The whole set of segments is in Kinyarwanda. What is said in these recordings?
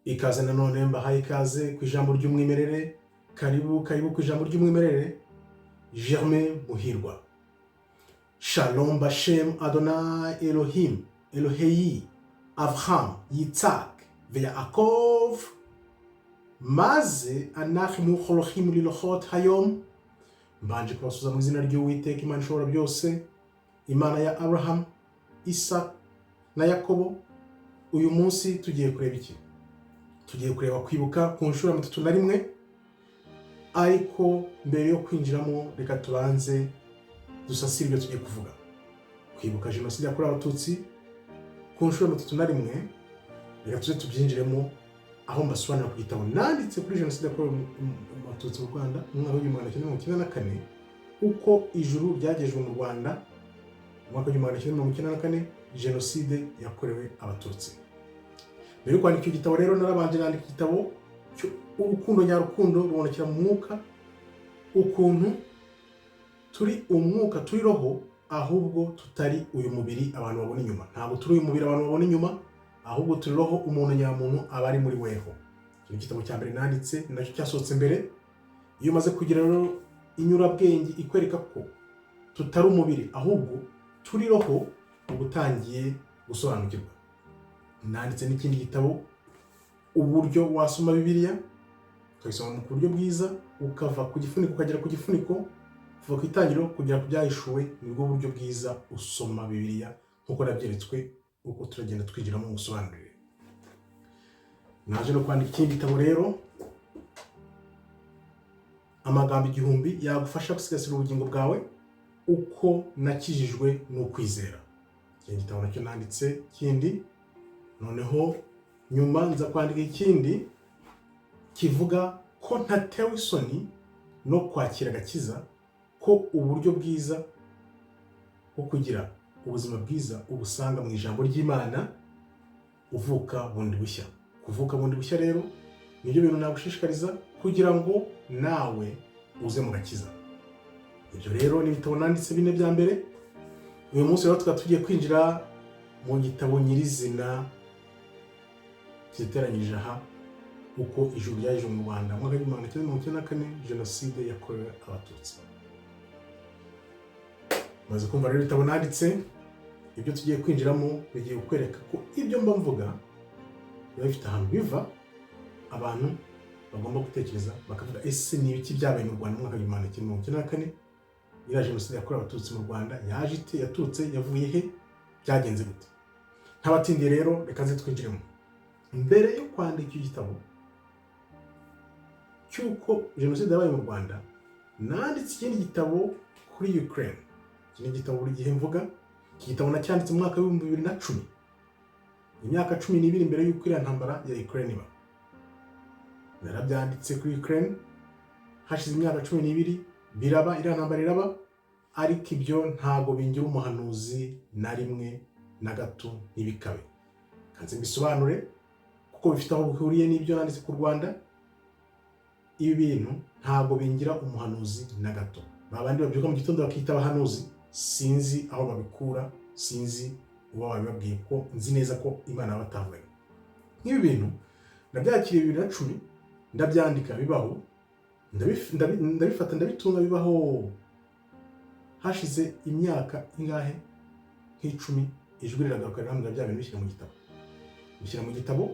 Ikaze nanone mbahaye ikaze ku ijambo ry'umwimerere. Karibu ku ijambo ry'umwimerere. Germain Muhirwa. Shalom Bashem Adonai Elohim Elohei Avraham Yitzhak Veyaakov maze anachimu cholochim lilochot hayom. Mbanje kubasuza mu izina ry'Uwiteka Imana ishobora byose, Imana ya Abraham, Isaac na Yakobo. Uyu munsi tugiye kureba iki? Tugiye kureba kwibuka ku nshuro ya 31. Ariko mbere yo kwinjiramo reka tubanze dusasire ibyo tugiye kuvuga. Kwibuka jenoside yakorewe Abatutsi ku nshuro ya 31, reka tuze tubyinjiremo aho mbasobanura ku gitabo nanditse kuri jenoside yakorewe Abatutsi mu Rwanda mu mwaka w'1994, uko ijuru ryagejwe mu Rwanda mu mwaka w'1994, jenoside yakorewe Abatutsi. Mbere yo kwandika igitabo rero narabanje nandika igitabo urukundo nyarukundo rubonekera mu mwuka, ukuntu turi umwuka turi roho, ahubwo tutari uyu mubiri abantu babona inyuma. Ntabwo turi uyu mubiri abantu babona inyuma, ahubwo turi roho umuntu nyamuntu aba ari muri weho. Iki gitabo cya mbere nanditse nacyo cyasohotse mbere. Iyo umaze kugira rero inyurabwenge ikwereka ko tutari umubiri ahubwo turi roho, ubutangiye gusobanukirwa. Nanditse n'ikindi gitabo, uburyo wasoma Bibiliya ukayisoma mu buryo bwiza, ukava ku gifuniko ukagera ku gifuniko, kuva ku itangiriro kugera ku byahishuwe. Nibwo buryo bwiza usoma Bibiliya nk'uko nabyeretswe, uko turagenda twigiramo ubusobanurire. Naje no kwandika ikindi gitabo rero, amagambo 1000 yagufasha gusigasira ubugingo bwawe, uko nakijijwe n'ukwizera. Iki gitabo nacyo nanditse kindi. Noneho nyuma nza kwandika ikindi kivuga ko ntatewe isoni no kwakira agakiza, ko uburyo bwiza bwo kugira ubuzima bwiza ubusanga mu ijambo ry'Imana, uvuka bundi bushya. Kuvuka bundi bushya rero nibyo bintu nagushishikariza kugira ngo nawe uze mu gakiza. Ibyo rero ni ibitabo nanditse 4 bya mbere. Uyu munsi rero tukaba tugiye kwinjira mu gitabo nyirizina kiteranyije aha, uko ijuru ryaje mu Rwanda mu mwaka w'1994, jenoside yakorewe Abatutsi. Maze kumva rero ibitabo nanditse, ibyo tugiye kwinjiramo bigiye kukwereka ko ibyo mba mvuga biba bifite ahantu biva. Abantu bagomba gutekereza bakavuga, ese ni ibiki byabaye mu Rwanda mu mwaka w'1994? Iriya jenoside yakorewe Abatutsi mu Rwanda yaje ite? Yaturutse? Yavuye he? Byagenze gute? Ntabatindiye rero reka nze twinjiremo. Mbere yo kwandika igitabo cy'uko jenoside yabaye mu Rwanda, nanditse ikindi gitabo kuri Ukraine. Iki ni igitabo buri gihe mvuga. Iki gitabo nacyanditse mu mwaka w'2010, imyaka 12 mbere y'uko iriya ntambara ya Ukraine iba. Narabyanditse kuri Ukraine, hashize imyaka 12 biraba, iriya ntambara iraba, ariko ibyo ntago bingira umuhanuzi na rimwe na gato ntibikabe. Kanze mbisobanure kuko bifite aho bihuriye n'ibyo nanditse ku Rwanda. Ibi bintu ntago bingira umuhanuzi na gato. Babandi babyuka mu gitondo bakita abahanuzi, sinzi aho babikura, sinzi uwo babibabwiye, ko nzi neza ko Imana yabatavuganye. Nk'ibi bintu nabyakiriye 2010, ndabyandika bibaho, ndabifata ndabitunga bibaho. Hashize imyaka ingahe? Nk'icumi, ijwi riragaruka rirambwira bya bintu bishyira mu gitabo. Bishyira mu gitabo,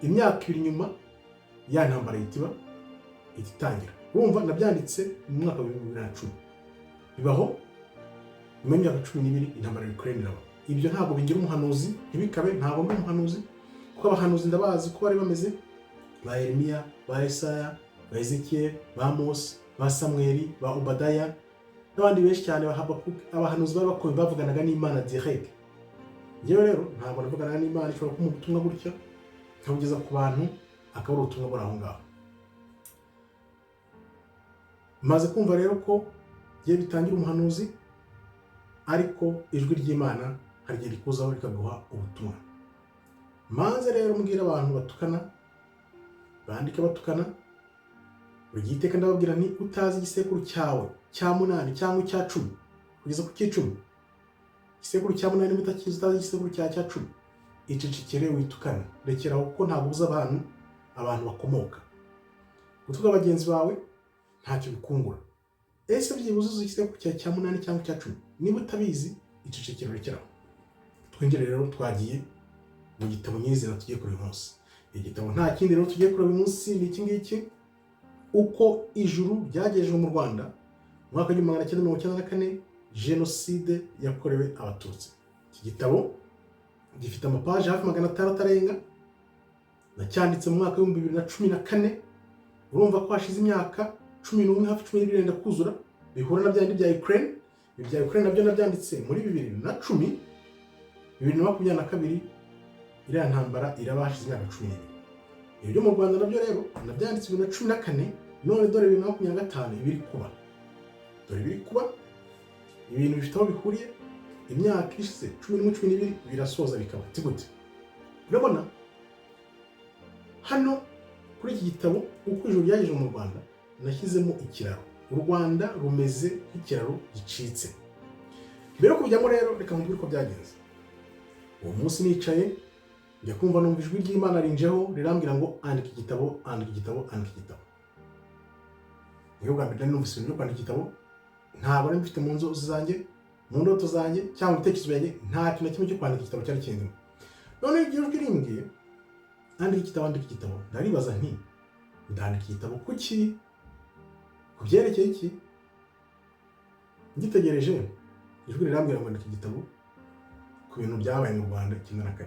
imyaka 2 nyuma ya ntambara yitiba igitangira. Urumva nabyanditse mu mwaka wa 2010 bibaho, nyuma y'imyaka 12 intambara ya Ukraine iraba. Ibyo ntabwo bingira umuhanuzi ntibikabe. Ntabwo mbi umuhanuzi, kuko abahanuzi ndabazi ko bari bameze, ba Yeremiya, ba Yesaya, ba Ezekiel, ba Amos, ba Samuel, ba Obadaya n'abandi benshi cyane, ba Habakuki. Abahanuzi bari bakomeye, bavuganaga n'Imana direct. Yewe rero ntabwo navuganaga n'Imana ishobora kumuha ubutumwa gutya nkabugeza ku bantu, akaba ari ubutumwa buri aho ngaho. Maze kumva rero ko giye bitangira umuhanuzi, ariko ijwi ry'Imana hari igihe rikuzaho rikaguha ubutumwa. Maze rero mbwira abantu batukana, bandike batukana, buri gihe iteka ndababwira nti, utazi igisekuru cyawe cya 8 cyangwa icya 10 kugeza ku cy'icumi, igisekuru cya 8 utakizi, utazi igisekuru cya 10, icecekere witukane. Rekeraho, kuko ntabwo ubuza abantu abantu bakomoka. Kuvuga bagenzi bawe ntacyo bikungura. Ese byibuze uzishyize ku cya 8 cyangwa cya 10. Niba utabizi icecekero rekeraho. Twinjire rero twagiye mu gitabo nyizina tugiye kuri uyu munsi. Igitabo nta kindi rero tugiye kuri uyu munsi ni iki ngiki, uko ijuru ryagejejwe mu Rwanda mu mwaka wa 1994, jenoside yakorewe abatutsi. Iki gitabo gifite amapaji hafi 600 arenga, nacyanditse mu mwaka wa 2014. Urumva ko hashize imyaka 11 hafi 12 irenda kuzura, bihura na byandi bya Ukraine. Ibya Ukraine nabyo nabyanditse muri 2010, 2022 iriya ntambara irabashize imyaka 12. Ibyo mu Rwanda nabyo rero nabyanditse 2014, none dore 2025 ibiri kuba. Dore biri kuba ibintu bifite aho bihuriye, imyaka ishize 11-12 birasoza bikaba gute. Urabona hano kuri iki gitabo uko ijuru ryagejeje mu Rwanda nashyizemo ikiraro. U Rwanda rumeze nk'ikiraro gicitse. Mbere yo kujyamo rero reka nkubwire uko byagenze. Uwo munsi nicaye njya kumva numva ijwi ry'Imana rinjeho rirambwira ngo andika igitabo, andika igitabo, andika igitabo. Niyo bwa mbere numvise ibintu byo kwandika igitabo, ntabwo nari mfite mu nzozi zanjye, mu ndoto zanjye cyangwa ibitekerezo byanjye, nta kintu na kimwe cyo kwandika igitabo cyari kindimo. None iryo jwi rimbwiye andika igitabo, andika igitabo. Ndaribaza nti ndandika igitabo kuki? Ku byerekeye iki? Ngitegereje ijwi rirambwira ngo andika igitabo ku bintu byabaye mu Rwanda 94.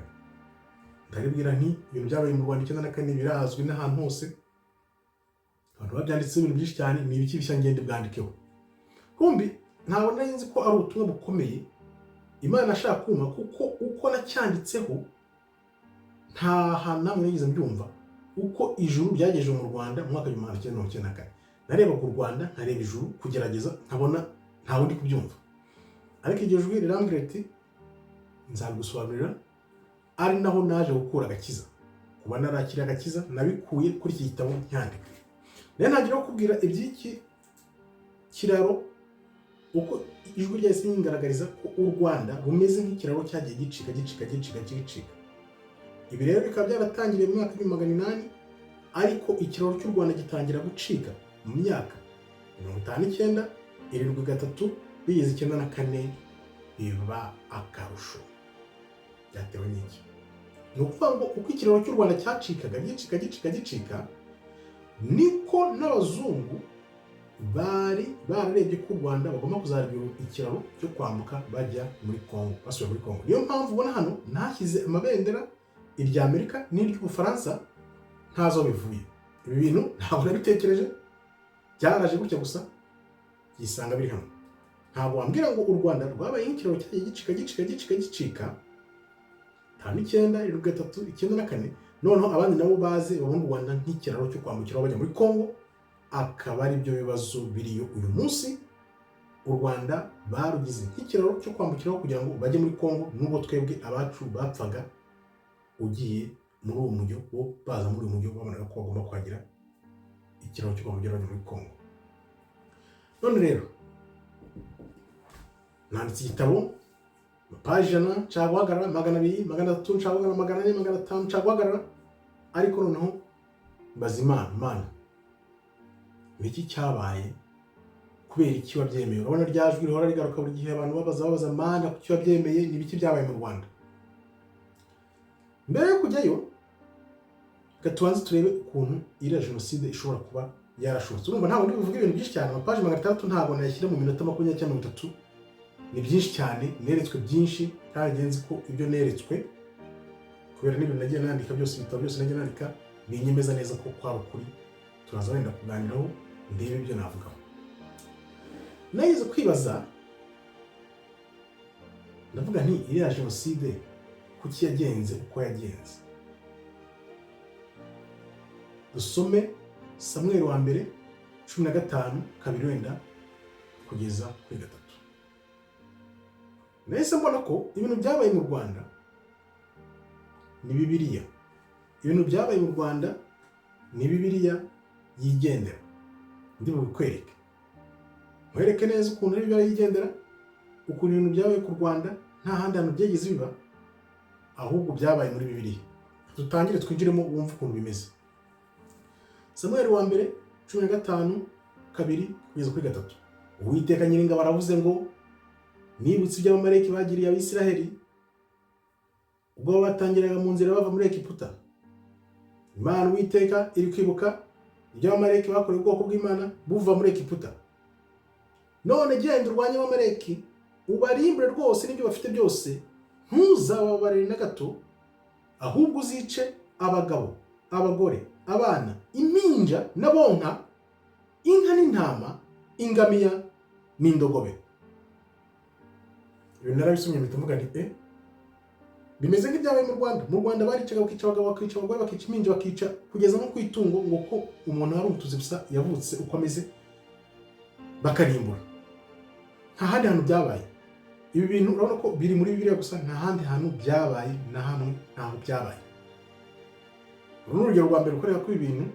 Ndaribwira nti ibintu byabaye mu Rwanda 94 birazwi n'ahantu hose, abantu babyanditse ibintu byinshi cyane, ni ibiki bishya ngende bwandikeho. Kumbi ntabwo nari nzi ko ari ubutumwa bukomeye Imana ashaka kuma, kuko uko nacyanditseho nta hantu namwe nigeze mbyumva uko ijuru ryagejeje mu Rwanda mu mwaka wa 1994. Narebaga u Rwanda nkareba ijuru kugerageza nkabona ntawe ndi kubyumva, ariko iryo jwi rirambwira ati nzabigusobanurira. Ari naho naje gukura agakiza. Kuba narakira agakiza nabikuye kuri iki gitabo nyandika. Rero ntagira kubwira iby'iki kiraro, uko ijwi ryahise ringaragariza ko u Rwanda rumeze nk'ikiraro cyagiye gicika. Ibi rero bikaba byaratangiriye mu mwaka wa 1800, ariko ikiraro cy'u Rwanda gitangira gucika mu myaka 59, 73, bigeze 94 biba akarusho. Byatewe n'iki? Ni ukuvuga ngo uko ikiraro cy'u Rwanda cyacikaga gicika, niko n'abazungu bari bararebye ko u Rwanda bagomba kuzagira ikiraro cyo kwambuka bajya muri Kongo, basubiye muri Kongo. Niyo mpamvu ubona hano nashyize amabendera, irya Amerika n'iry'Ubufaransa, ntazo bivuye. Ibi bintu ntabwo nabitekereje, byaraje gutya gusa yisanga biri hano. Ntabwo wambwira ngo u Rwanda rwabaye nk'ikiraro cyagiye gicika 59, 73, 94, noneho abandi nabo baze babona u Rwanda nk'ikiraro cyo kwambukiraho bajya muri Kongo. Akaba ari byo bibazo biriyo uyu munsi. U Rwanda barugize nk'ikiraro cyo kwambukiraho kugira ngo bajye muri Kongo, nubwo twebwe abacu bapfaga ugiye muri uwo mujyo wo baza muri uwo mujyo babonaga ko bagomba kwagira ikiraro cyo kwambukiraho muri Kongo. None rero nanditse igitabo, paji 100 cyaguhagarara, 200, 300 cyaguhagarara, 400, 500 cyaguhagarara, ariko noneho mbaza Imana niki cyabaye, kubera iki wabyemeye? Urabona ryajwi rihora rigaruka buri gihe, abantu babaza Mana kuki wabyemeye, ni biki byabaye mu Rwanda. Mbere yo kujyayo gatubanze turebe ukuntu iriya jenoside ishobora kuba yarashobotse. Urumva ntabwo ndi buvuge ibintu byinshi cyane, amapaji 600 ntabwo nayashyira mu minota 20 cyangwa 30. Ni byinshi cyane, neretswe byinshi, kandi nzi ko ibyo neretswe kubera n'ibintu nagiye nandika byose, ibitabo byose nagiye nandika binyemeza neza ko kwaba kuri. Turaza wenda kuganiraho ndebe ibyo navugaho. Nagize kwibaza, ndavuga nti iriya jenoside kuki yagenze uko yagenze. Dusome Samuel wa mbere 15 kabiri wenda kugeza kuri 3. Nahise mbona ko ibintu byabaye mu Rwanda ni Bibiliya. Ibintu byabaye mu Rwanda ni Bibiliya yigendera. Ndi bukwereke, nkwereke neza ukuntu Bibiliya yigendera, ukuntu ibintu byabaye ku Rwanda nta handi hantu byegeze biba, ahubwo byabaye muri Bibiliya. Dutangire twinjiremo wumva ukuntu bimeze. Samuel wa mbere 15 kabiri kugeza kuri gatatu. Uwiteka Nyiringabo baravuze ngo nibutse iby'abamareki bagiriye Abisiraheli ubwo batangiraga mu nzira bava muri Egiputa. Imana Uwiteka iri kwibuka iby'abamareki bakoreye ubwoko bw'Imana buva muri Egiputa. None genda urwanye abamareki ubarimbure rwose n'ibyo bafite byose, ntuzababarire na gato, ahubwo uzice abagabo, abagore, abana, impinja n'abonka, inka n'intama, ingamiya n'indogobe. Ibyo narabisomye mpita mvuga nti bimeze nk'ibyabaye mu Rwanda. Mu Rwanda baricaga bakica abagabo, bakica abagore, bakica impinja, bakica kugeza no ku itungo, ngo ko umuntu hari umutuzi gusa yavutse uko ameze bakarimbura. Nta handi hantu byabaye. Ibi bintu urabona ko biri muri Bibiliya gusa, nta handi hantu byabaye, na hamwe ntaho byabaye. Uru ni urugero rwa mbere ukorera kuri ibi bintu.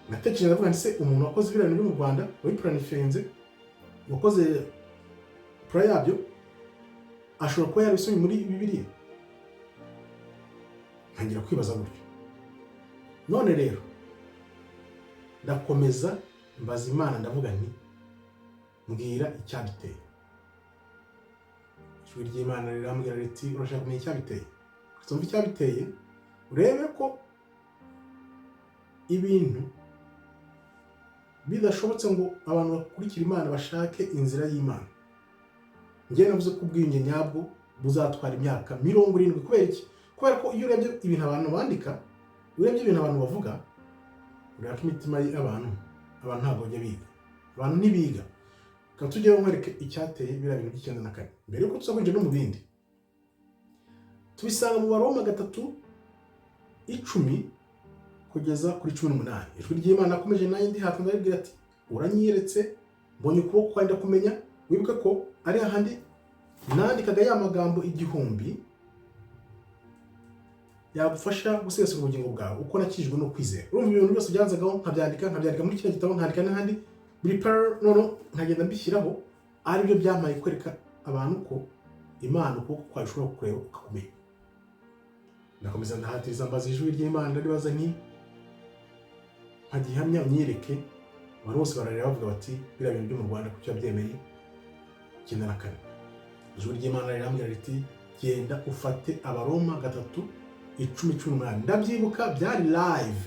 Natekereje ndavuga nti se umuntu wakoze ibirano byo mu Rwanda wayipuranifinze, wakoze pura yabyo, ashobora kuba yarabisomye muri Bibiliya. Ntangira kwibaza gutyo. None rero ndakomeza mbaza Imana ndavuga nti mbwira icyabiteye. Ijwi ry'Imana rirambwira riti urashaka kumenya icyabiteye? Tumva icyabiteye urebe ko ibintu bidashobotse ngo abantu bakurikira Imana bashake inzira y'Imana. Njye navuze ko ubwiyunge nyabwo buzatwara imyaka 70. Kubera iki? Kubera ko iyo urebye ibintu abantu bandika, urebye ibintu abantu bavuga, ureka imitima y'abantu ntabwo bajya biga. Abantu ntibiga. Kandi tujyeho nkwereke icyateye biriya bintu by'icyenda na kane. Mbere yuko tuza kwinjira no mu bindi, tubisanga mu Baroma 3:10 kugeza kuri 18. Ijwi ry'Imana akomeje nayo ndi hafi ndabwira ati uranyiyeretse, mbonye ukuboko kwenda kumenya. Wibuke ko ari ahandi nandikaga ya magambo 1000 yagufasha gusigasira ubugingo bwawe uko nakijwe no kwizera. Urumva ibintu byose byanzagaho nkabyandika muri kino gitabo, nkandika n'ahandi buri par none nkagenda mbishyiraho, ari byo byamaye kwereka abantu ko Imana ukuboko kwayo ishobora kukureba ukakumenya. Ndakomeza ndahatiriza mbaza ijwi ry'Imana ndaribaza nti nkagihamya unyereke. Abantu bose barareba bavuga bati biriya bintu byo mu Rwanda kucyo byemeye 94. Ijwi ry'Imana rirambwira riti genda ufate Abaroma 3:10-18. Ndabyibuka byari live.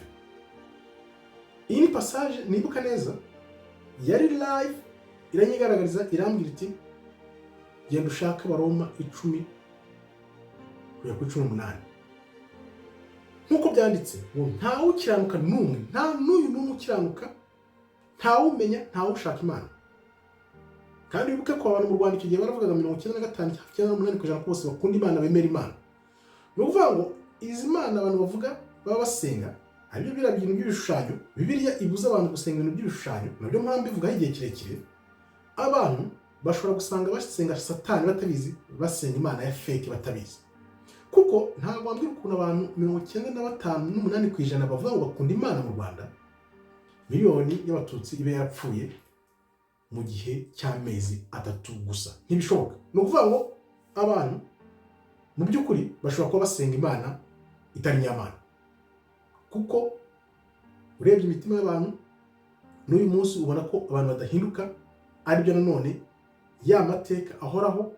Iyi ni passage nibuka neza, yari live, iranyigaragariza irambwira iti genda ushaka Abaroma 10:18. Nkuko byanditse ngo ntawe ukiranuka n'umwe, nta n'uyu n'umwe ukiranuka, ntawe umenya, ntawe ushaka Imana. Kandi wibuke ko abantu mu Rwanda icyo gihe baravugaga 95-98% bose bakunda Imana, bemera Imana. Ni ukuvuga ngo izi Mana abantu bavuga baba basenga aribyo biriya bintu by'ibishushanyo. Bibiliya ibuza abantu gusenga ibintu by'ibishushanyo. Nabyo mpamvu ivugaho igihe kirekire abantu bashobora gusanga basenga Satani batabizi, basenga Imana ya fake batabizi. Kuko ntabwo wambwira ukuntu abantu 95-8% bavuga ngo bakunda Imana mu Rwanda, miliyoni y'abatutsi ibe yapfuye mu gihe cy'amezi 3 gusa. Ntibishoboka. Ni ukuvuga ngo abantu mu by'ukuri bashobora kuba basenga Imana itari nyamana. Kuko urebye imitima y'abantu n'uyu munsi ubona ko abantu badahinduka, aribyo nanone ya mateka ahoraho,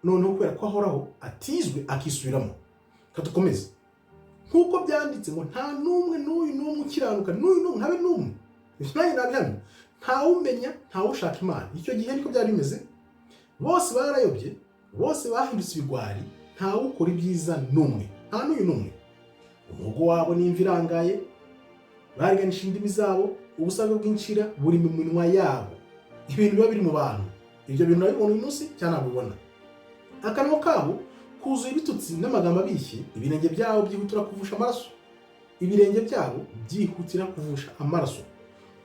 noneho kubera ko ahoraho atizwe akisubiramo. Katukomeze. Nkuko byanditse ngo nta n'umwe n'uyu n'umwe ukiranuka, n'uyu n'umwe habe n'umwe. Nayo nabihamye. Ntawe umenya, ntawe ushaka Imana. Icyo gihe niko byari bimeze. Bose barayobye, bose bahindutse ibigwari, ntawe ukora ibyiza n'umwe. Nta n'uyu n'umwe. Umugo wabo n'imvi irangaye, bariganisha indimi zabo, ubusabe bw'incira buri mu minwa yabo. Ibintu biba biri mu bantu. Ibyo bintu nabibona uyu munsi cyane nabibona. Akanwa kabo kuzuye ibitutsi n'amagambo abishye, ibirenge byabo byihutira kuvusha amaraso. Ibirenge byabo byihutira kuvusha amaraso.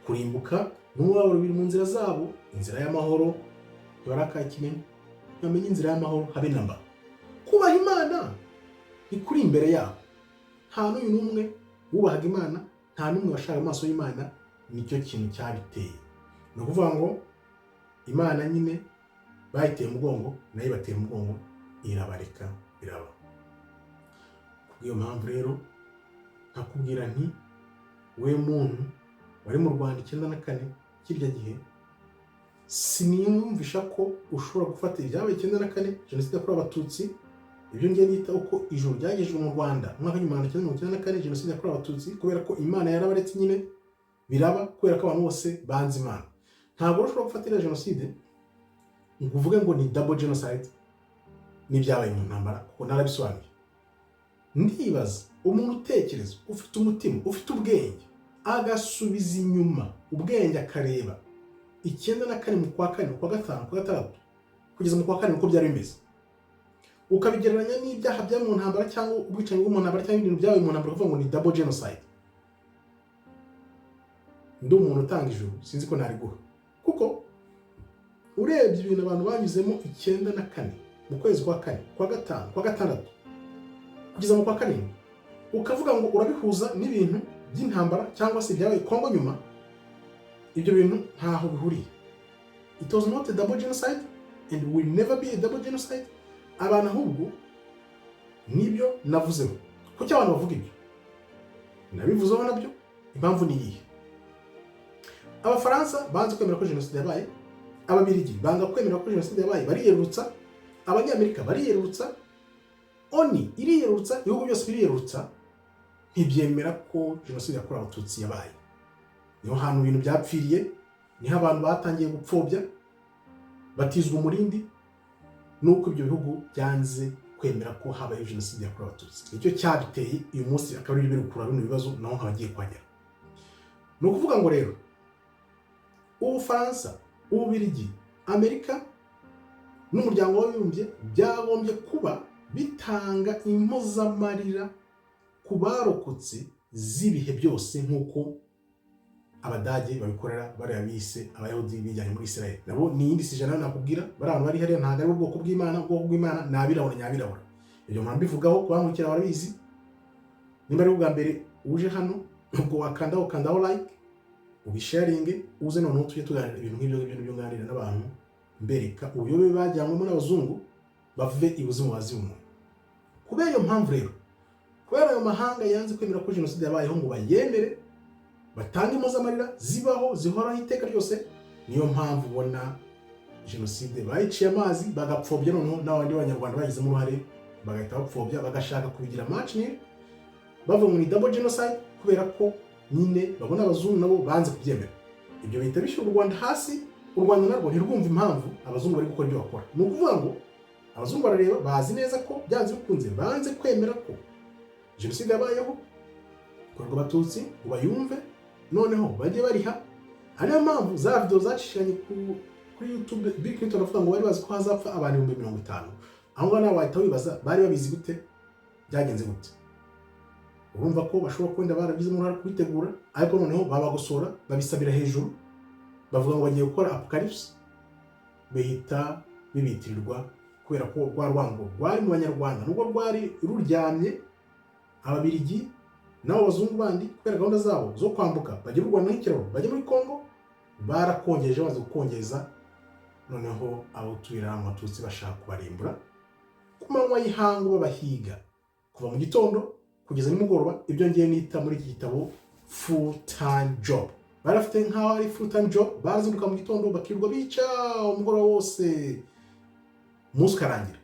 Kurimbuka n'umubabaro biri mu nzira zabo, inzira y'amahoro barakakimenya. Bamenye inzira y'amahoro habe namba. Kubaha Imana ni kuri imbere yabo. Nta n'uyu n'umwe wubahaga Imana, nta n'umwe washaka amaso y'Imana. Nicyo kintu cyabiteye. Ni ukuvuga ngo Imana nyine bayiteye umugongo, nayo bateye umugongo, irabareka biraba. Kubw'iyo mpamvu rero nkakubwira nti we muntu wari mu Rwanda 94 kirya gihe, siniyumvisha ko ushobora gufata ibyabaye 94 jenoside yakorewe abatutsi, ibyo ngiye nita uko ijuru ryagejejwe mu Rwanda mu mwaka w'igihumbi kimwe magana cyenda 1994 jenoside yakorewe abatutsi, kubera ko Imana yarabaretse nyine biraba, kubera ko abantu bose banze Imana. Ntabwo ushobora gufatira jenoside ngo uvuge ngo ni double genocide n'ibyabaye mu ntambara, kuko narabisobanuye. Ndibaza umuntu utekereza, ufite umutima, ufite ubwenge, agasubiza inyuma ubwenge akareba 94 mu kwa 4, kwa 5, kwa 6 kugeza mu kwa 4 uko byari bimeze, ukabigereranya n'ibyaha bya mu ntambara cyangwa ubwicanyi bwo mu ntambara cyangwa ibintu byabaye mu ntambara, kuvuga ngo ni double genocide. Ndi umuntu utanga ijuru, sinzi ko nari guha, kuko urebye ibintu abantu banyuzemo 94 mu kwezi kwa 4, kwa 5, kwa 6 kugeza mu kwa 7, ukavuga ngo urabihuza n'ibintu by'intambara cyangwa se byabaye Kongo nyuma, ibyo bintu ntaho bihuriye. It was not a double genocide and will never be a double genocide. Abantu ahubwo nibyo navuzeho. Kuki abantu bavuga ibyo? Nabivuzeho nabyo, impamvu ni iyihe? Abafaransa banze kwemera ko jenoside yabaye, Ababiligi banga kwemera ko jenoside yabaye, bariyerurutsa, Abanyamerika bariyerurutsa, ONU iriyerurutsa, ibihugu byose biriyerurutsa, ntibyemera ko jenoside yakorewe abatutsi yabaye. Niho hantu ibintu byapfiriye, niho abantu batangiye gupfobya, batizwa umurindi, nuko ibyo bihugu byanze kwemera ko habaye jenoside yakorewe abatutsi. Nicyo cyabiteye uyu munsi akaba ari birukura bino bibazo naho nkabagiye kwagera. Ni ukuvuga ngo rero Ubufaransa, Ububirigi, Amerika n'umuryango w'abibumbye byagombye kuba bitanga impozamarira ku barokotse z'ibihe byose, nk'uko Abadage babikorera bariya bise Abayahudi bijyanye muri Israel. Nabo ni iyindi sijana nakubwira, bari abantu bari hariya ntabwo ari ubwoko bw'Imana, ubwoko bw'Imana ni abirabura nyabirabura. Ibyo mpamvu bivugaho kubankurikira barabizi. Nimba ari ubwa mbere uje hano, ubwo wakandaho like, ubisharinge, uze noneho tujye tuganira ibintu nk'ibyo byo nganira n'abantu, mbereka ubuyobe bajyanwemo n'abazungu bave ibuzimu wazimu. Kubera iyo mpamvu rero, kubera ayo mahanga yanze kwemera ko jenoside yabayeho ngo bayemere, batanga impozamarira zibaho zihoraho iteka ryose, niyo mpamvu ubona jenoside bayiciye amazi, bagapfobya noneho n'abandi b'Abanyarwanda bagizemo uruhare, bagahita bapfobya, bagashaka kubigira match nil, bavuga ngo ni double genocide, kubera ko nyine babona abazungu nabo banze kubyemera. Ibyo bihita bishyira u Rwanda hasi, u Rwanda narwo ntirwumva impamvu abazungu bari gukora ibyo bakora. Ni ukuvuga ngo abazungu barareba, bazi neza ko byanze bikunze banze kwemera ko jenoside yabayeho yakorewe abatutsi, ngo bayumve, noneho bajye bariha. Ariyo mpamvu za video zacishanye kuri YouTube, Bill Clinton avuga ngo bari bazi ko hazapfa abantu 50,000. Aho ngaho nawe wahita wibaza, bari babizi gute? Byagenze gute? Urumva ko bashobora kwenda barabizemo uruhare kubitegura, ariko noneho babagosora, babisabira hejuru, bavuga ngo bagiye gukora apocalypse, bahita bibitirirwa, kubera ko rwa rwango rwari mu Banyarwanda nubwo rwari ruryamye. Ababiligi nabo abazungu bandi, kubera gahunda zabo zo kwambuka bajya mu Rwanda nk'ikiraro bajya muri Kongo, barakongeje, baze gukongeza, noneho abo tuira mu Batutsi bashaka kubarimbura ku manywa y'ihangu, babahiga kuva mu gitondo kugeza nimugoroba. Ibyo ngiye nita muri iki gitabo full time job. Barafite nk'aho ari full time job, barazinduka mu gitondo bakirwa bica umugoroba wose, umunsi ukarangira.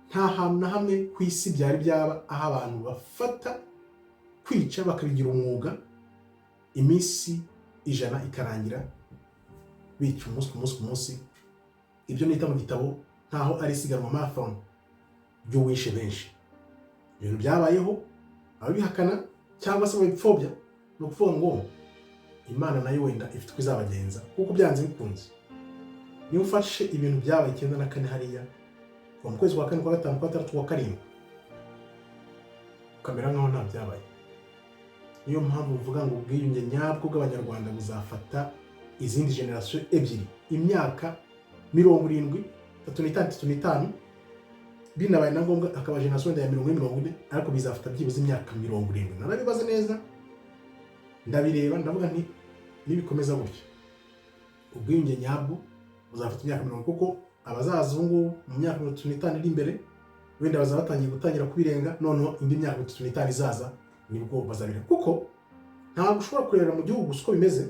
Nta hantu na hamwe ku isi byari byaba aho abantu bafata kwica bakabigira umwuga, iminsi 100 ikarangira bica umunsi ku munsi. Ibyo nita mu gitabo ntaho ari siganwa marathon byo wishe benshi. Ibintu byabayeho, ababihakana cyangwa se babipfobya, no kuvuga ngo Imana nayo wenda ifite uko izabagenza, kuko byanze bikunze. Niyo ufashe ibintu byabaye 94 hariya kuva mu kwezi kwa 4, kwa 5, kwa 6, kwa 7, ukamera nkaho nta byabaye. Niyo mpamvu uvuga ngo ubwiyunge nyabwo bw'Abanyarwanda buzafata izindi generation ebyiri, imyaka 70, 35, binabaye na ngombwa akaba generation ya 40, ariko bizafata byibuze imyaka 70. Narabibaze neza, ndabireba, ndavuga nti nibikomeza gutyo ubwiyunge nyabwo buzafata imyaka 70, kuko abazazungu mu myaka 35 iri imbere wenda bazabatangiye gutangira kubirenga, noneho indi myaka 35 izaza nibwo bazabira. Kuko ntabwo ushobora kurebera mu gihugu gusa uko bimeze,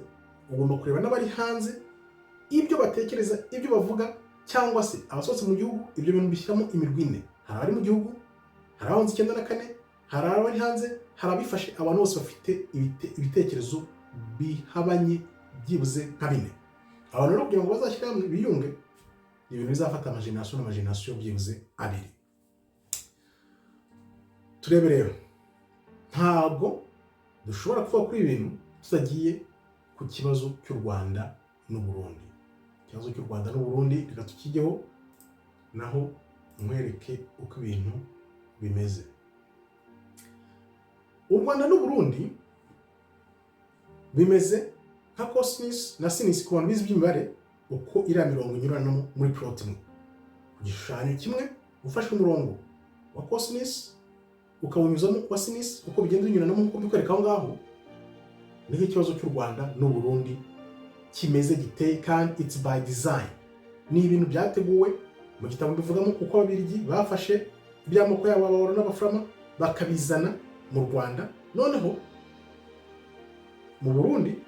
ugomba kureba n'abari hanze ibyo batekereza, ibyo bavuga, cyangwa se abasohotse mu gihugu. Ibyo bintu bishyiramo imirwi ine: hari abari mu gihugu, hari abahunze 94, hari abari hanze, hari abifashe. Abantu bose bafite ibitekerezo bihabanye byibuze nka bine. Abantu rero kugira ngo bazashyire hamwe biyunge, ibintu bizafata amajenerasiyo byibuze abiri. Turebe rero, ntabwo dushobora kuvuga kuri ibintu tutagiye ku kibazo cy'u Rwanda n'u Burundi. Ikibazo cy'u Rwanda n'u Burundi reka tukijyeho, naho nkwereke uko ibintu bimeze. U Rwanda n'u Burundi bimeze nka cosinus na sinus ku bantu bize iby'imibare, uko iriya mirongo inyuranamo muri plot imwe. Ku gishushanyo kimwe ufashe umurongo wa cosinus ukawunyuzamo wa sinus, uko bigenda binyuranamo nk'uko bikwereka aho ngaho, niho ikibazo cy'u Rwanda n'u Burundi kimeze giteye, kandi it's by design. Ni ibintu byateguwe mu gitabo bivugamo uko ababirigi bafashe iby'amoko yabo Abahoro n'Abafurama bakabizana mu Rwanda. Noneho mu Burundi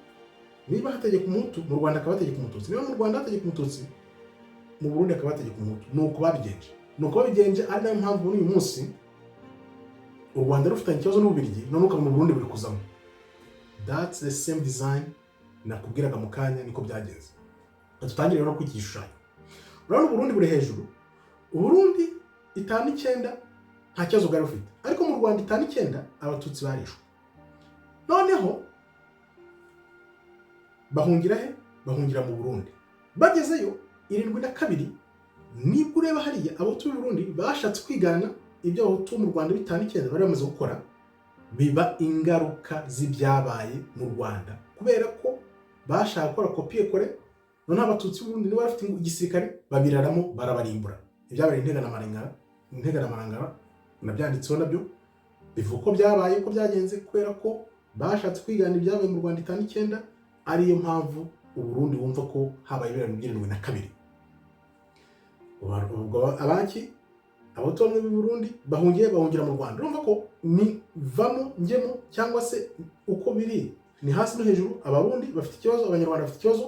niba hategeka umuhutu, mu Rwanda akaba hategeka umututsi. Niba mu Rwanda hategeka umututsi, mu Burundi akaba hategeka umuhutu. Nuko babigenje. Ari nayo mpamvu n'uyu munsi u Rwanda rufitanye ikibazo n'Ububirigi, none ukaba mu Burundi buri kuzamo. That's the same design nakubwiraga mu kanya, niko byagenze. Tutangire rero kuri iki gishushanyo. Urabona Burundi buri hejuru. Burundi 5-9 nta kibazo bwari bufite, ariko mu Rwanda 5-9 abatutsi barishwe. Noneho bahungira he? Bahungira mu Burundi. Bagezeyo 72, nibwo ureba hariya abahutu b'u Burundi bashatse kwigana ibyo abahutu mu Rwanda 5-9 bari bamaze gukora, biba ingaruka z'ibyabaye mu Rwanda, kubera ko bashaka gukora kopie kore. None abatutsi b'u Burundi niba bafite igisirikare babiraramo, barabarimbura. Ibyabaye integanamahanga nabyanditseho nabyo bivuga ko byabaye, ko byagenze, kubera ko bashatse kwigana ibyabaye mu Rwanda 5-9. Ariyo mpamvu u Burundi wumva ko habaye ibirano 72. Ubwo abaki abahutu bamwe b'u Burundi bahungira mu Rwanda. Urumva ko ni vamo ngemo, cyangwa se uko biri ni hasi no hejuru. Abarundi bafite ikibazo, Abanyarwanda bafite ikibazo,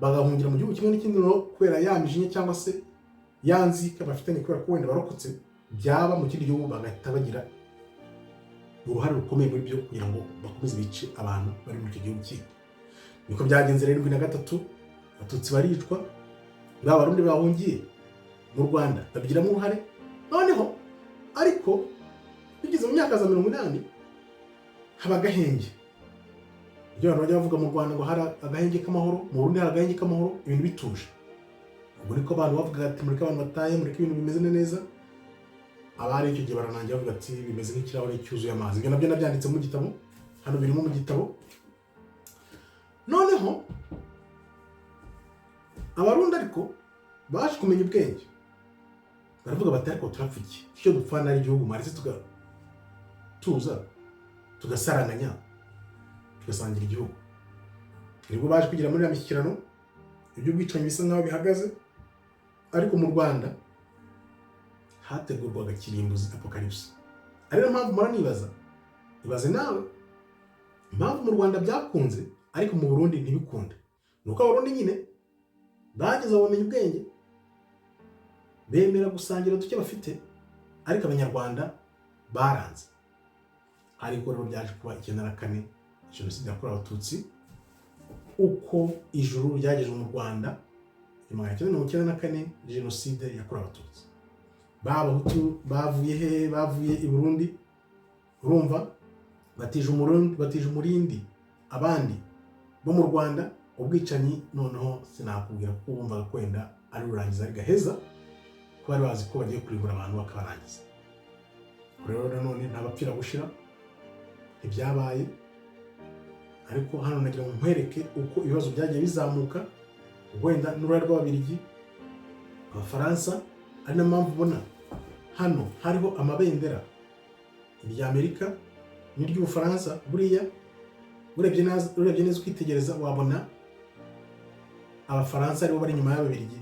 bagahungira mu gihugu kimwe n'ikindi, no kubera yamijinye cyangwa se yanzika bafitanye, kubera ko wenda barokotse byaba mu kindi gihugu, bagahita bagira uruhare rukomeye muri byo kugira ngo bakomeze bice abantu bari mu icyo gihugu kindi. Niko byagenze rero 73, abatutsi baricwa, Abarundi bahungiye mu Rwanda babigiramo uruhare. Noneho ariko bigeze mu myaka za 80 haba agahenge. Ibyo abantu bajya bavuga mu Rwanda ngo hari agahenge k'amahoro, mu Burundi hari agahenge k'amahoro, ibintu bituje. Ubwo niko abantu bavuga ati mureke abantu bataye, mureke ibintu bimeze neza. Abari icyo gihe baranangira bavuga ati bimeze nk'ikirahure cyuzuye amazi. Ibyo nabyo nabyanditse mu gitabo, hano birimo mu gitabo. Noneho Abarundi ariko baje kumenya ubwenge, baravuga bati ariko turapfa iki? Icyo dupfana ari igihugu, maretse tuza tugasaranganya, tugasangira igihugu. Nibwo baje kugira muri mishyikirano, ibyo bwicanyi bisa nkaho bihagaze. Ariko mu Rwanda hategurwaga kirimbuzi, apocalypse. Ariyo mpamvu muranibaza, ibaze nawe impamvu mu Rwanda byakunze ariko mu Burundi ntibikunde. Nuko Abarundi nyine bageze bamenya ubwenge, bemera gusangira duke bafite, ariko Abanyarwanda baranze. Ariko rero byaje kuba 94, jenoside yakorewe Abatutsi, uko ijuru ryageje mu Rwanda 1994, jenoside yakorewe Abatutsi. Babahutu bavuye he? Bavuye i Burundi. Urumva batije umurindi abandi bo mu Rwanda. Ubwicanyi noneho sinakubwira ko wumvaga kwenda ari urangiza ari gaheza, ko bari bazi ko bagiye kurimbura abantu bakabarangiza. Rero none ntabapfira gushira, ibyabaye. Ariko hano nagira ngo nkwereke uko ibibazo byagiye bizamuka, wenda n'uruhare rw'Ababiligi, Abafaransa. Ari na mpamvu ubona hano hariho amabendera y'Amerika n'iry'Ubufaransa. Buriya urebye neza ukitegereza, wabona Abafaransa aribo bari inyuma y'Ababiligi,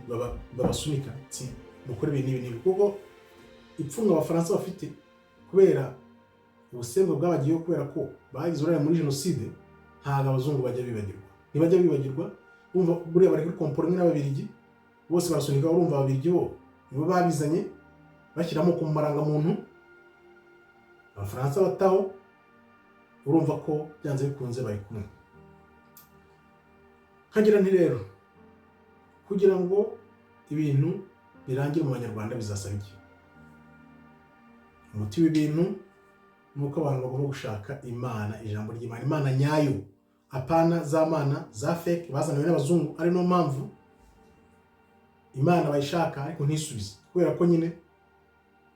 babasunika ati mukore ibintu n'ibi, kuko ipfunwe Abafaransa bafite kubera ubusembwa bwabagiyeho, kubera ko bagize uruhare muri jenoside. ntabwo abazungu bajya bibagirwa, ntibajya bibagirwa. Urumva buriya bari kuri komporo imwe n'ababirigi bose barasunika, urumva ababirigi bo nibo babizanye bashyiramo ku marangamuntu, abafaransa bataho, urumva ko byanze bikunze bari kumwe. Nkagira nti rero kugira ngo ibintu birangire mu banyarwanda bizasaba iki? Umuti w'ibintu nuko abantu bagomba gushaka Imana, ijambo ry'Imana, Imana nyayo, apana za mana za fake bazaniwe n'abazungu. Ari no mpamvu Imana bayishaka ariko ntisubize, kubera ko nyine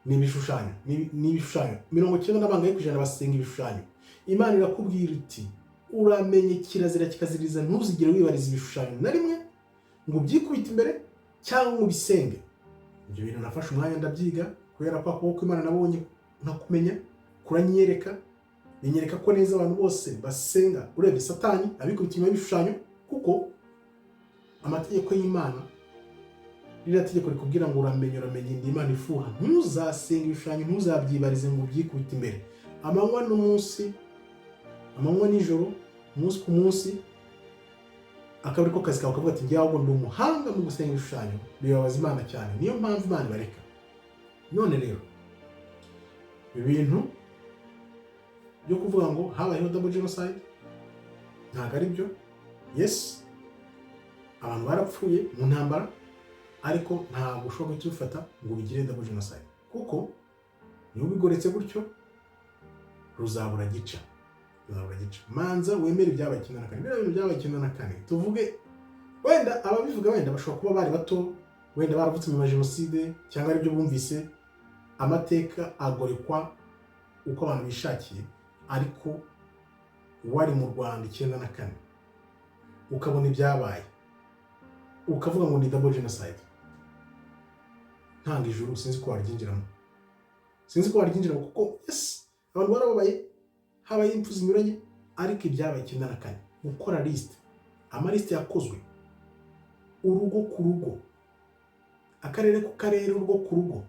ni ibishushanyo, ni ibishushanyo. 90% basenga ibishushanyo. Imana irakubwira iti uramenye kirazira kikaziriza, ntuzigire wibariza ibishushanyo na rimwe ngo byikubite imbere cyangwa ngo bisenge. Ibyo bintu nafashe umwanya ndabyiga, kubera ko akuboko Imana nabonye nkakumenya kuranyereka, binyereka ko neza abantu bose basenga urebye Satani abikubita inyuma y'ibishushanyo, kuko amategeko y'Imana ririya tegeko rikubwira ngo uramenye ndi Imana ifuha, ntuzasenga ibishushanyo, ntuzabyibarize ngo byikubite imbere. Amanywa n'umunsi, amanywa nijoro, umunsi ku munsi, akaba ariko kazi kawe ukavuga ati njye ahubwo ndi umuhanga mu gusenga ibishushanyo, bibabaza Imana cyane. Niyo mpamvu Imana ibareka. None rero ibintu byo kuvuga ngo habayeho double genocide ntabwo ari byo. Yes, abantu barapfuye mu ntambara, ariko ntabwo ushobora guhita ubifata ngo bigire double genocide, kuko niba ubigoretse gutyo ruzabura gica. Manza wemere ibyabaye 94, biriya bintu byabaye 94, tuvuge wenda ababivuga wenda bashobora kuba bari bato, wenda baravutse mu jenoside cyangwa ari byo bumvise amateka agorekwa uko abantu bishakiye. Ariko wari mu Rwanda 94 ukabona ibyabaye ukavuga ngo ni double genocide, ntanga ijuru sinzi ko waryinjiramo, kuko yes abantu barababaye, habaye impfu zinyuranye, ariko ibyabaye 94 gukora liste, amaliste yakozwe urugo ku rugo, akarere ku karere, urugo ku rugo,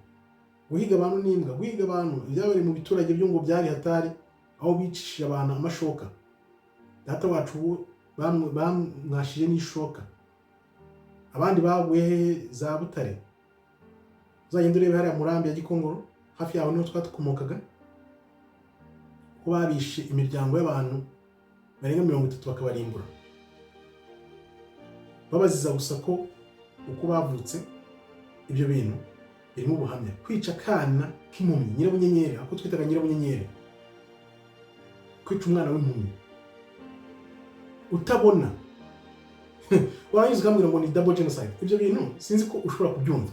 guhiga abantu n'imbwa, guhiga abantu ibyabaye mu biturage byo ngo byari hatari, aho bicishije abantu amashoka. Data wacu bamwashije n'ishoka, abandi baguye za Butare, uzagenda urebe hariya Murambi ya Gikongoro, hafi yaho niho twatukomokaga, ko babishe imiryango y'abantu barenga 30 bakabarimbura, babaziza gusa ko uko bavutse. Ibyo bintu birimo ubuhamya. Kwica kana k'impumyi, nyirabunyenyeri, ako twitaga nyirabunyenyeri, kwica umwana w'impumyi utabona warangiza ukambwira ngo ni double genocide. Ibyo bintu sinzi ko ushobora kubyumva,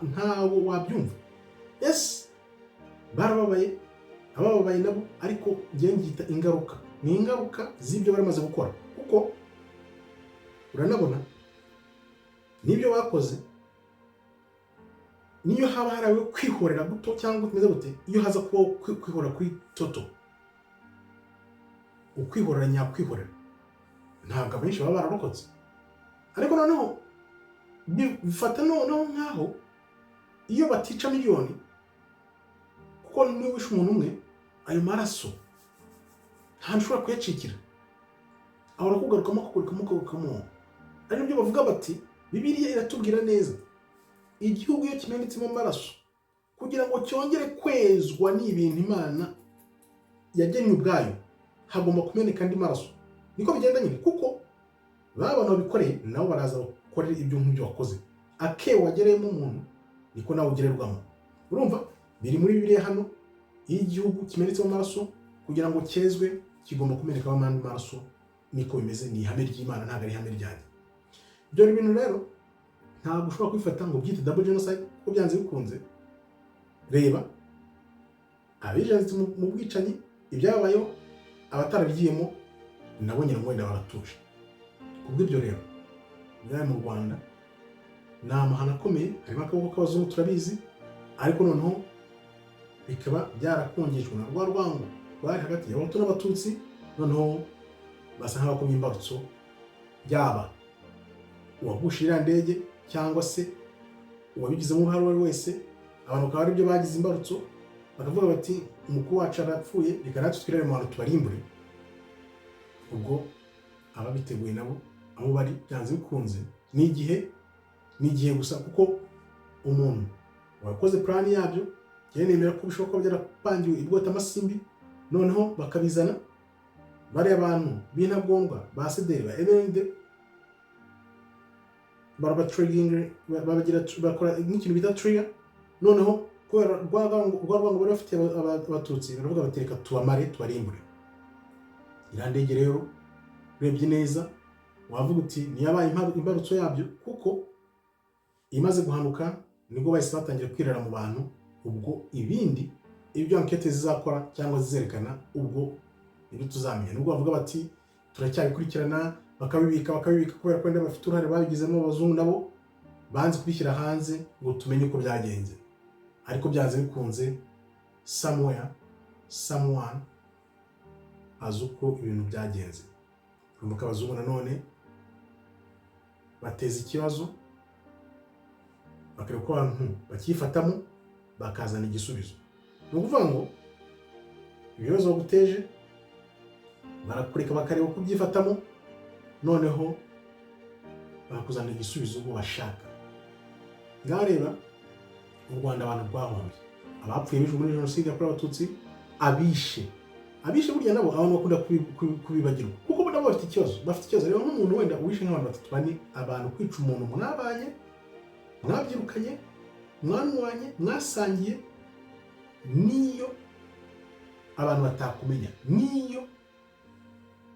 ntawo wabyumva. Yes, barababaye, abababaye nabo, ariko ngiye ngita ingaruka, ni ingaruka z'ibyo baramaze gukora, kuko uranabona n'ibyo bakoze. Niyo haba harawe kwihorera guto cyangwa tumeze gute, iyo haza kuba kwihorera kuri toto, ukwihorera nyakwihorera, ntabwo abenshi baba bararokotse. Ariko noneho bifata noneho nkaho iyo batica miliyoni, kuko niba wishe umuntu umwe, ayo maraso nta nshobora kuyacikira, ahora kugarukamo. Ari byo bavuga bati Bibiliya iratubwira neza, igihugu iyo kimenetsemo amaraso kugira ngo cyongere kwezwa n'ibintu Imana yagennye ubwayo, hagomba kumeneka andi maraso. Niko bigenda nyine, kuko babana babikoreye nabo baraza bakorera ibyo nk'ibyo wakoze. Ake wagereyemo umuntu niko nawe ugererwamo. Urumva biri muri Bibiliya hano, iyo igihugu kimenetsemo amaraso kugira ngo cyezwe kigomba kumeneka andi maraso. Niko bimeze, ni ihame ry'Imana, ntabwo ari ihame ryanjye. Ibyo bintu rero ntabwo ushobora kwifata ngo byite double genocide, kuko byanze bikunze. Reba abijanze mu bwicanyi, ibyabayeho, abatarabigiyemo nabo nyine wenda baratuje. Kubw'ibyo rero byabaye mu Rwanda ni amahano akomeye, harimo akaboko k'abazungu turabizi, ariko noneho bikaba byarakongejwe na rwa rwango rwari hagati y'Abahutu n'Abatutsi. Noneho basa nk'abakomye imbarutso, byaba uwagusha iriya ndege cyangwa se uwabigizemo uruhare uwo ari wese. Abantu bakaba ari byo bagize imbarutso, bakavuga bati umukuru wacu arapfuye, reka natwe twirare mu bantu tubarimbure. ubwo ababiteguye nabo aho bari byanze bikunze ni igihe gusa, kuko umuntu wakoze plan yabyo nemera ko bishoboka ko byarapangiwe ibwota amasimbi, noneho bakabizana bari abantu b'intagondwa ba sederi ba MND bakora nk'ikintu bita trigger, noneho kubera rwango bari bafite abatutsi baravuga batereka tubamare tubarimbure. Iriya ndege rero urebye neza wavuga uti niyabaye imbarutso yabyo, kuko imaze guhanuka nibwo bahise batangira kwirara mu bantu. Ubwo ibindi ibyo enquête zizakora cyangwa zizerekana ubwo nibyo tuzamenya. Nubwo bavuga bati turacyabikurikirana, bakabibika kubera ko wenda bafite uruhare babigizemo, abazungu nabo banze kubishyira hanze ngo tumenye uko byagenze. Ariko byanze bikunze someone azi uko ibintu byagenze. Urumva abazungu nanone bateza ikibazo, bakareba ko abantu bakifatamo bakazana igisubizo. Ni ukuvuga ngo ibibazo baguteje barakureka bakareba uko ubyifatamo, noneho bakuzanira igisubizo uko bashaka. Ngaho reba u Rwanda abantu rwahombye, abapfuye bishwe muri jenoside yakorewe abatutsi, abishe burya nabo abantu bakunda kubibagirwa, kuko nabo bafite ikibazo. Rero nk'umuntu wenda uwishe nk'abantu batatu bane, abantu kwica umuntu mwabanye, mwabyirukanye, mwanwanye, mwasangiye, niyo abantu batakumenya, niyo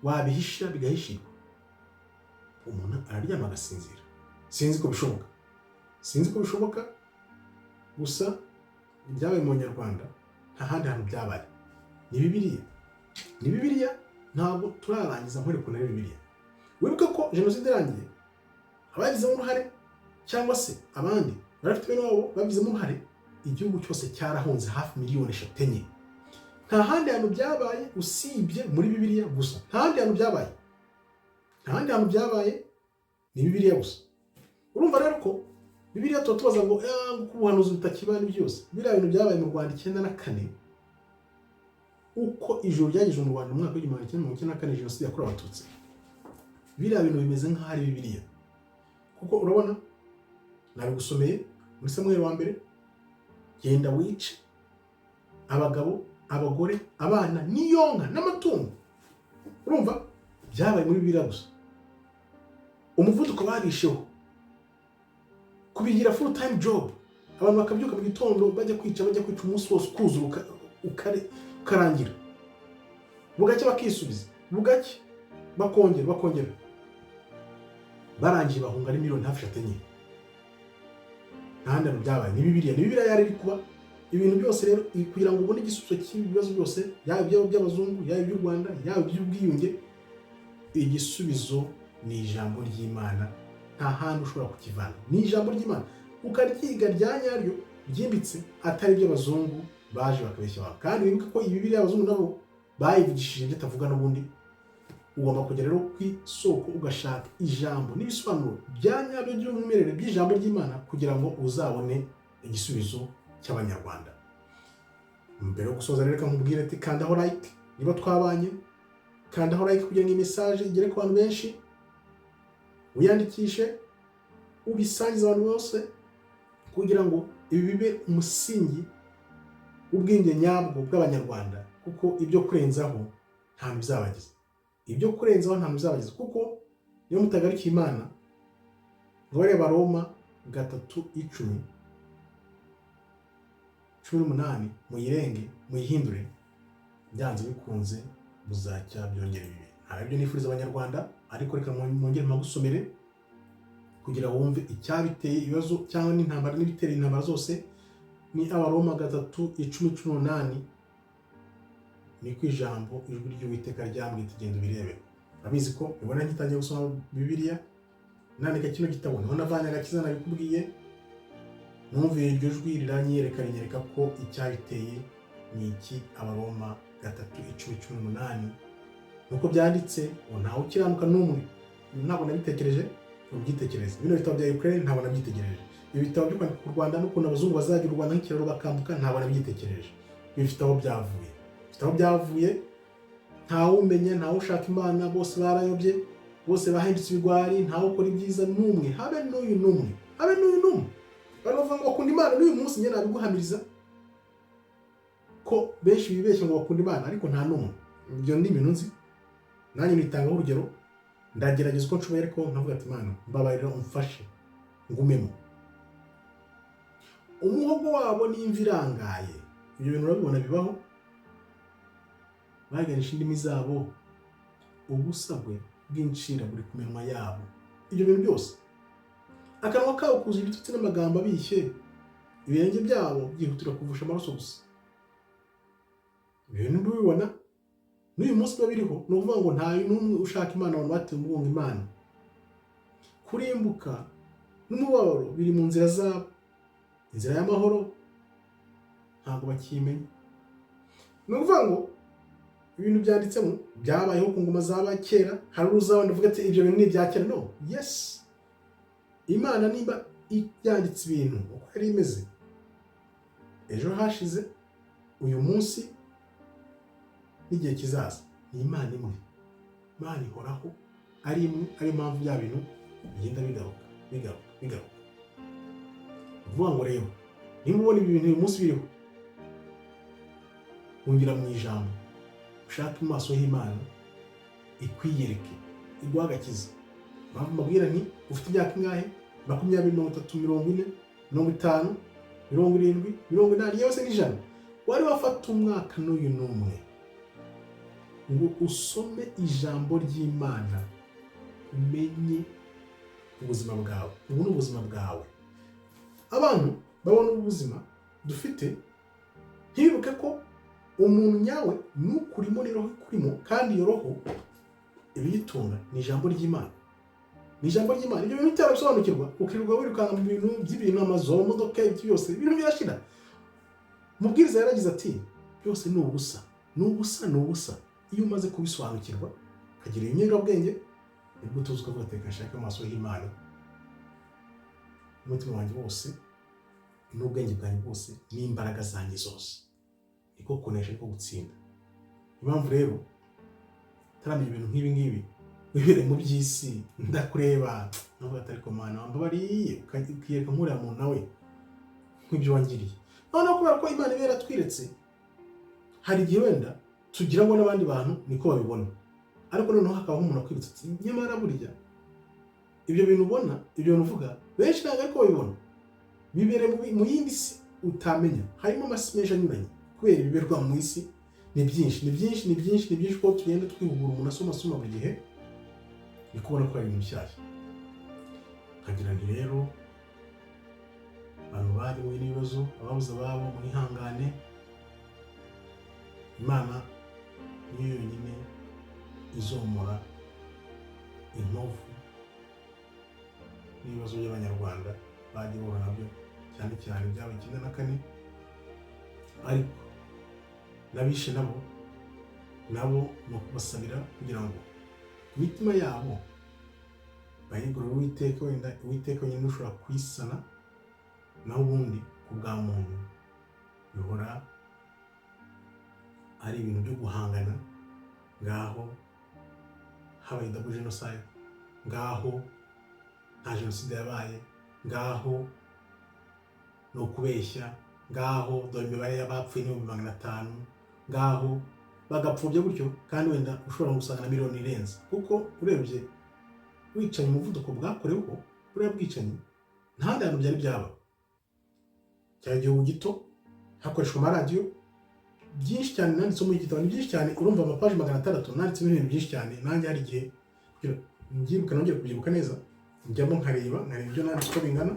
wabihisha bigahishirwa, umuntu araryama agasinzira. Sinzi ko bishoboka, gusa ibyabaye mu Nyarwanda nta handi hantu byabaye. Ni Bibiliya, ntabwo turarangiza nkwereko na Bibiliya. Wibuke ko jenoside irangiye ababigizemo uruhare cyangwa se abandi barafite bene wabo babigizemo uruhare, igihugu cyose cyarahunze hafi miliyoni 5. Nta handi hantu byabaye usibye muri Bibiliya gusa. Nta handi hantu byabaye, ni Bibiliya gusa. Urumva rero ko Bibiliya tubaza ngo ubuhanuzi butakibana byose. Biriya bintu byabaye mu Rwanda 94, uko ijoro ryageje mu Rwanda mu mwaka w'1994 jenoside yakorewe abatutsi. Biriya bintu bimeze nk'aho ari Bibiliya, kuko urabona nabigusomeye muri Samuel wa mbere, genda wice abagabo, abagore, abana n'iyonka n'amatungo. Urumva byabaye muri Bibiliya gusa. Umuvuduko barisheho kubigira full time job, abantu bakabyuka mu gitondo bajya kwica umunsi wose ukuzura ukarangira, bugacye bakisubiza, bugacye bakongera, barangiye bahunga ari miliyoni hafi 5. Nta hantu byabaye, ni Bibiliya yari iri kuba ibintu byose. Rero kugira ngo ubone igisubizo cy'ibibazo byose, yaba by'abazungu, yaba iby'u Rwanda, yaba iby'ubwiyunge, igisubizo ni ijambo ry'Imana. Nta hantu ushobora kukivana, ni ijambo ry'Imana. Ukaryiga rya nyaryo ryimbitse, atari iby'abazungu baje bakabeshya abantu. Kandi wibuke ko iyi Bibiliya abazungu nabo bayivugishije bitavuga n'ubundi. Ugomba kugera rero ku isoko ugashaka ijambo n'ibisobanuro bya nyabyo by'umwimerere by'ijambo ry'Imana, kugira ngo uzabone igisubizo cy'Abanyarwanda. Mbere yo gusoza rero nkubwire ati kandaho like niba twabanye, kandaho like kugira ngo iyi message igere ku bantu benshi, wiyandikishe, ubisangize abantu bose, kugira ngo ibi bibe umusingi w'ubwenge nyabwo bw'Abanyarwanda, kuko ibyo kurenzaho nta bizabageza. Kuko niyo mutagarukiye Imana ngo bareba Roma 3:10-18 muyirenge, muyihindure, byanze bikunze buzacya byongera bibi. Ibyo nifuriza Abanyarwanda, ariko reka mwongere magusomere kugira wumve icyabiteye ibibazo cyangwa n'intambara n'ibitera intambara zose. Ni Abaroma 3:10-18, ni ku ijambo ijwi ry'Uwiteka ryambwiye tugenda birebe. Abizi ko ubona ngitangiye gusoma Bibiliya, nandika kino gitabo niho navanye agakiza nabikubwiye, numviye iryo jwi rinyereka ko icyabiteye ni iki. Abaroma 3:10-18 nuko byanditse, ntawe ukiranuka n'umwe. Ntabwo nabitekereje, ubyitekereze. Bino bitabo bya Ukraine ntabwo nabyitegereje. Ibi bitabo byo kwandika ku Rwanda n'ukuntu abazungu bazagira u Rwanda nk'ikiraro bakambuka, ntabwo nabyitekereje. Bifite aho byavuye, ntawumenya, ntawushaka Imana, bose barayobye, bose bahindutse ibigwari, ntawukora ibyiza n'umwe, habe n'uyu n'umwe, habe n'uyu n'umwe. Abantu bavuga ngo bakunda Imana n'uyu munsi, njye nabiguhamiriza ko benshi bibeshya ngo bakunda Imana, ariko nta n'umwe. Ibyo ni ibintu nzi, nanjye nitangaho urugero, ndagerageza uko nshoboye, ariko nkavuga ati Imana mbabarira umfashe ngumemo. Umuhogo wabo n'imvi irangaye, ibyo bintu urabibona bibaho. Baganisha indimi zabo, ubusabwe bw'incira buri ku minwa yabo. Ibyo bintu byose, akanwa kabo kuzuye ibitutsi n'amagambo abishye, ibirenge byabo byihutira kuvusha amaraso gusa. Ibyo bintu ndabibona n'uyu munsi biba biriho. Ni ukuvuga ngo nta n'umwe ushaka Imana, abantu bateye umugongo Imana. Kurimbuka n'umubabaro biri mu nzira zabo, inzira y'amahoro ntabwo bakimenya. Ni ukuvuga ngo ibintu byanditsemo byabayeho ku ngoma z'aba kera. Hari uzabona uvuga ati ibyo bintu ni ibya kera. No, yes, Imana niba yanditse ibintu uko yari imeze ejo hashize, uyu munsi n'igihe kizaza, ni Imana imwe. Imana ihoraho ari imwe, ari impamvu bya bintu bigenda bigaruka. Uvuga ngo rero niba ubona ibi bintu uyu munsi biriho, wongera mu ijambo, ushake amaso y'Imana ikwiyereke, iguha agakiza. Mpamvu mbabwira nti ufite imyaka ingahe? 20, 30, 40, 50, 70, 80, yose n'ijana, wari wafata umwaka n'uyu n'umwe ngo usome ijambo ry'Imana, umenye ubuzima bwawe. Ubu ni ubuzima bwawe. Abantu babona ubuzima dufite ntibibuke ko umuntu nyawe n'ukurimo n'iroho ikurimo, kandi iyo roho ibiyitunga ni ijambo ry'Imana. Ni ijambo ry'Imana. Ibyo bintu bitarabisobanukirwa, ukirirwa wirukanka mu bintu by'ibintu, amazu, imodoka, ibyo byose, ibintu birashira. Umubwiriza yaragize ati byose ni ubusa, ni ubusa, ni ubusa. Iyo umaze kubisobanukirwa, ukagira inyurabwenge, nibwo tuzi ko ugateka nshaka amaso y'Imana umutima wanjye wose n'ubwenge bwanjye bwose n'imbaraga zanjye zose. Niko kunesha, niko gutsinda. Impamvu rero taramenya ibintu nk'ibi ngibi wibere mu by'isi, ndakureba nubwo atari ko Mana wambabariye, ukiyereka nk'uriya muntu nawe nk'ibyo wangiriye. Noneho kubera ko Imana iba yaratwiretse, hari igihe wenda tugira ngo n'abandi bantu niko babibona, ariko noneho hakabaho umuntu akwibutsa ati nyamara burya ibyo bintu ubona, ibyo bintu uvuga, benshi ntabwo ariko babibona. Bibere mu yindi si utamenya. Harimo amasi menshi anyuranye, kubera ibiberwa mu isi ni byinshi ko tugenda twihugura. Umuntu asoma buri gihe, ni kubona ko hari ibintu bishyashya. Nkagira nti rero abantu bari mu n'ibibazo, ababuze ababo, mwihangane. Imana niyo yonyine izomora inkovu n'ibibazo by'Abanyarwanda bagiye bahura nabyo, cyane cyane byabaye 94. Ariko n'abishe nabo ni ukubasabira kugira ngo imitima yabo bayigurire Uwiteka. Wenda Uwiteka nyine ushobora kuyisana, naho ubundi ku bwa muntu bihora ari ibintu byo guhangana. Ngaho habaye double genocide, ngaho nta jenoside yabaye, ngaho no kubeshya, ngaho dore imibare y'abapfuye ni 500, ngaho bagapfubya gutyo, kandi wenda ushobora gusanga na miliyoni irenze. Kuko urebye wicaye umuvuduko bwakoreweho, buriya bwicanyi nta handi hantu byari byaba. Cyari igihugu gito, hakoreshwa amaradiyo byinshi cyane, nanditse muri igitabo byinshi cyane. Urumva amapaji 600 nanditse ibintu byinshi cyane. Nanjye hari igihe ngyibuka, nongera kubyibuka neza, njyamo nkareba ibyo nanditse uko bingana,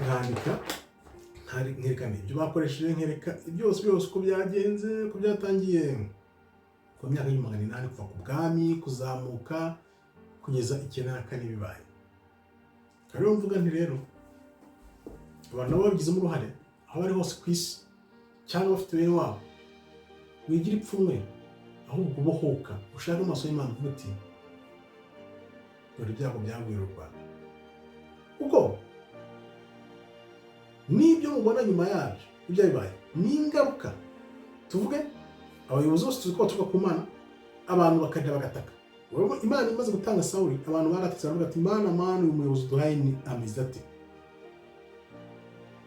nkandika, nkerekana ibyo bakoresheje, nkereka byose uko byagenze, uko byatangiye ku myaka y'800 kuva ku bwami kuzamuka kugeza 94 bibaye. Rero mvuga nti rero abantu nabo babigizemo uruhare aho bari hose ku isi, cyangwa bafite bene wabo, wigira ipfunwe, ahubwo ubohoka, ushaka amaso y'Imana uvuga uti dore ibyago byaguye u Rwanda. Kuko n'ibyo mubona nyuma yabyo ibyo bibaye ni ingaruka, tuvuge abayobozi bose tuzi ko baturuka ku Mana, abantu bakajya bagataka. Imana imaze gutanga Sawuli, abantu baratse baravuga ati Mana uyu muyobozi duhaye ni ameze ate?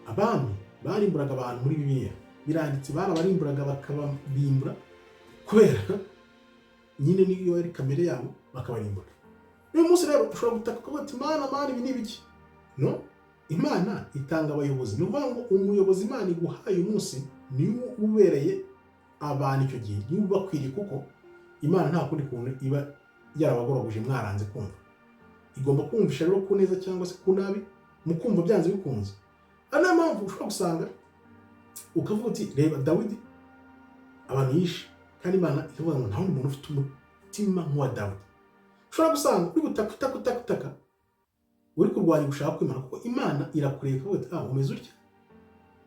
Abami barimburaga abantu muri Bibiliya, biranditse barabarimburaga bakababimbura kubera nyine niyo yari kamere yabo bakabarimbura. Uyu munsi rero ushobora gutaka kuvuga ati Mana ibi ni ibiki? No, Imana itanga abayobozi. Ni ukuvuga ngo umuyobozi Imana iguhaye umunsi niwe ubereye abantu icyo gihe, niwe ubakwiriye, kuko Imana nta kundi kuntu iba yarabagoroguje mwaranze kumva. Igomba kumvisha rero ku neza cyangwa se ku nabi, mukumva byanze bikunze. Ari nayo mpamvu ushobora gusanga ukavuga uti reba Dawidi abantu yishe, kandi Imana ikavuga ngo nta wundi muntu ufite umutima nk'uwa Dawidi. Ushobora gusanga uri gutaka uri kurwanya gushaka kw'Imana, kuko Imana irakureka ukavuga ati umeze utya,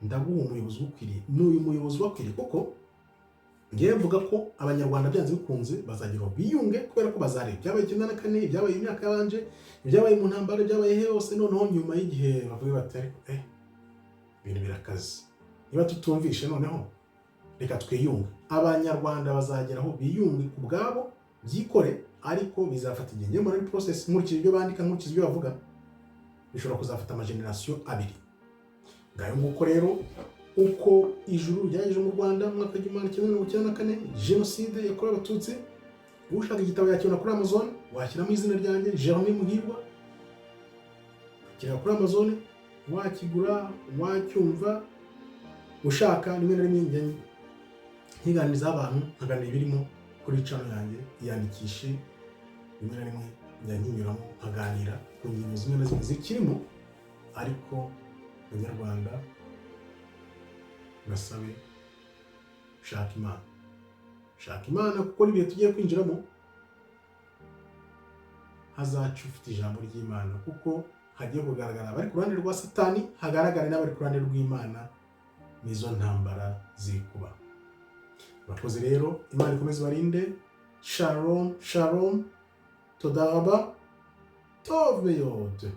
ndaguha umuyobozi ukwiriye, n'uyu muyobozi wakwiriye. Kuko ngiye mvuga ko abanyarwanda byanze bikunze bazagira biyunge, kubera ko bazareba byabaye 94, byabaye imyaka yabanje, byabaye mu ntambara, byabaye hose. Noneho nyuma y'igihe bavuye bati ibintu birakaze, niba tutumvishe noneho reka twiyunge. Abanyarwanda bazageraho biyunge ku bwabo byikore, ariko bizafata igihe. Nyuma muri process, nkurikije ibyo bandika, nkurikije ibyo bavuga, bishobora kuzafata amageneration abiri. Ngayo nguko rero uko ijuru ryaje mu Rwanda mu mwaka wa 1994, jenoside yakorewe Abatutsi. Ushaka igitabo yakibona kuri Amazon, washyiramo izina ryanjye Jeremy Muhirwa, kiri kuri Amazon, wakigura wacyumva. Ushaka rimwe na rimwe nkiganiriza abantu, nkaganira ibirimo kuri channel yanjye, yandikishe rimwe na rimwe nkinyuramo nkaganira ku ngingo zimwe na zimwe zikirimo. Ariko Abanyarwanda basabe shaka Imana, kuko n'ibihe tugiye kwinjiramo hazacu ufite ijambo ry'Imana, kuko hagiye kugaragara abari ku ruhande rwa Satani, hagaragara n'abari ku ruhande rw'Imana. Nizo ntambara ziri kuba. Bakoze rero, Imana ikomeze barinde. Shalom, toda raba, tov meyod.